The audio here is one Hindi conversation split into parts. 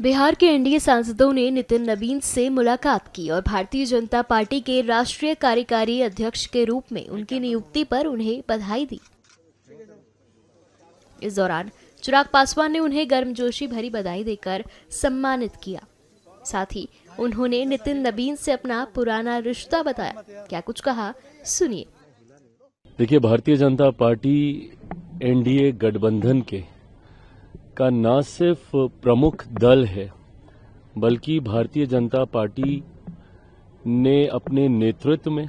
बिहार के एनडीए सांसदों ने नितिन नवीन से मुलाकात की और भारतीय जनता पार्टी के राष्ट्रीय कार्यकारी अध्यक्ष के रूप में उनकी नियुक्ति पर उन्हें बधाई दी। इस दौरान चिराग पासवान ने उन्हें गर्मजोशी भरी बधाई देकर सम्मानित किया। साथ ही उन्होंने नितिन नवीन से अपना पुराना रिश्ता बताया। क्या कुछ कहा, सुनिए। देखिए, भारतीय जनता पार्टी एनडीए गठबंधन के का न सिर्फ प्रमुख दल है, बल्कि भारतीय जनता पार्टी ने अपने नेतृत्व में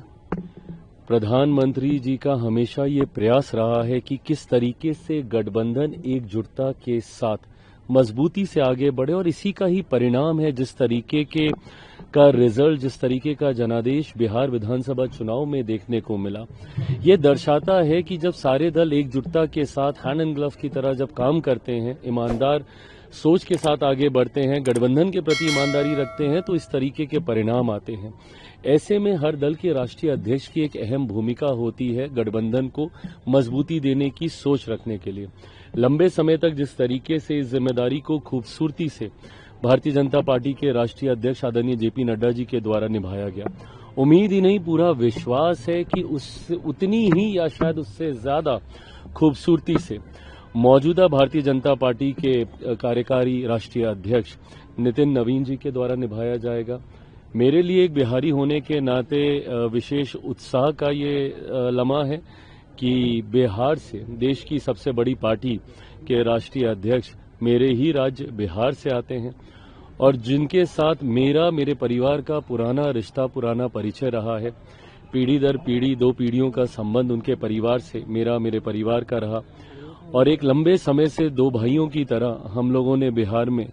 प्रधानमंत्री जी का हमेशा ये प्रयास रहा है कि किस तरीके से गठबंधन एकजुटता के साथ मजबूती से आगे बढ़े, और इसी का ही परिणाम है जिस तरीके का रिजल्ट, जिस तरीके का जनादेश बिहार विधानसभा चुनाव में देखने को मिला। ये दर्शाता है कि जब सारे दल एकजुटता के साथ हैंड एंड ग्लव की तरह जब काम करते हैं, ईमानदार सोच के साथ आगे बढ़ते हैं, गठबंधन के प्रति ईमानदारी रखते हैं, तो इस तरीके के परिणाम आते हैं। ऐसे में हर दल के राष्ट्रीय अध्यक्ष की एक अहम भूमिका होती है गठबंधन को मजबूती देने की सोच रखने के लिए। लंबे समय तक जिस तरीके से इस जिम्मेदारी को खूबसूरती से भारतीय जनता पार्टी के राष्ट्रीय अध्यक्ष आदरणीय जेपी नड्डा जी के द्वारा निभाया गया, उम्मीद ही नहीं पूरा विश्वास है कि उतनी ही या शायद उससे ज्यादा खूबसूरती से मौजूदा भारतीय जनता पार्टी के कार्यकारी राष्ट्रीय अध्यक्ष नितिन नवीन जी के द्वारा निभाया जाएगा। मेरे लिए एक बिहारी होने के नाते विशेष उत्साह का ये लम्हा है कि बिहार से, देश की सबसे बड़ी पार्टी के राष्ट्रीय अध्यक्ष मेरे ही राज्य बिहार से आते हैं, और जिनके साथ मेरे परिवार का पुराना रिश्ता, पुराना परिचय रहा है। पीढ़ी दर पीढ़ी, 2 पीढ़ियों का संबंध उनके परिवार से मेरे परिवार का रहा, और एक लंबे समय से 2 भाइयों की तरह हम लोगों ने बिहार में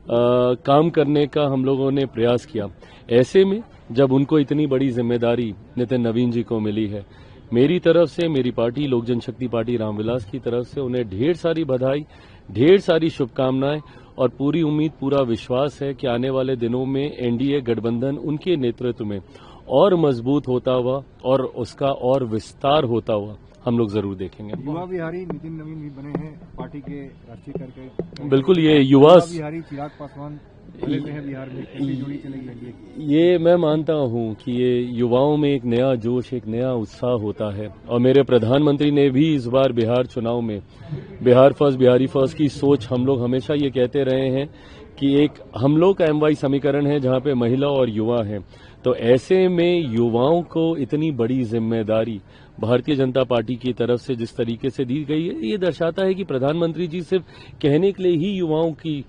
काम करने का हम लोगों ने प्रयास किया। ऐसे में जब उनको इतनी बड़ी जिम्मेदारी नितिन नवीन जी को मिली है, मेरी तरफ से, मेरी पार्टी लोक जनशक्ति पार्टी रामविलास की तरफ से उन्हें ढेर सारी बधाई, ढेर सारी शुभकामनाएं, और पूरी उम्मीद, पूरा विश्वास है कि आने वाले दिनों में एनडीए गठबंधन उनके नेतृत्व में और मजबूत होता हुआ और उसका और विस्तार होता हुआ हम लोग जरूर देखेंगे। युवा बिहारी नितिन नवीन भी बने हैं पार्टी के राष्ट्रीय कार्यकारी। बिल्कुल, ये युवा बिहारी चिराग पासवान पहले से है बिहार में, कैसी जोड़ी चलेगी एनडीए की? ये मैं मानता हूं कि ये युवाओं में एक नया जोश, एक नया उत्साह होता है, और मेरे प्रधानमंत्री ने भी इस बार बिहार चुनाव में बिहार फर्स्ट, बिहारी फर्स्ट की सोच, हम लोग हमेशा ये कहते रहे हैं कि एक हम लोग का MY समीकरण है जहां पे महिला और युवा हैं। तो ऐसे में युवाओं को इतनी बड़ी जिम्मेदारी भारतीय जनता पार्टी की तरफ से जिस तरीके से दी गई है, ये दर्शाता है कि प्रधानमंत्री जी सिर्फ कहने के लिए ही युवाओं की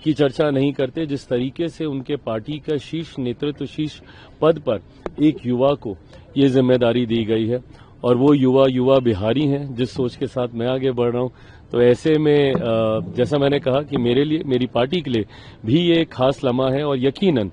चर्चा नहीं करते। जिस तरीके से उनके पार्टी का शीर्ष नेतृत्व, शीर्ष पद पर एक युवा को ये जिम्मेदारी दी गई है, और वो युवा बिहारी हैं जिस सोच के साथ मैं आगे बढ़ रहा हूं। तो ऐसे में जैसा मैंने कहा कि मेरे लिए, मेरी पार्टी के लिए भी ये खास लम्हा है, और यकीनन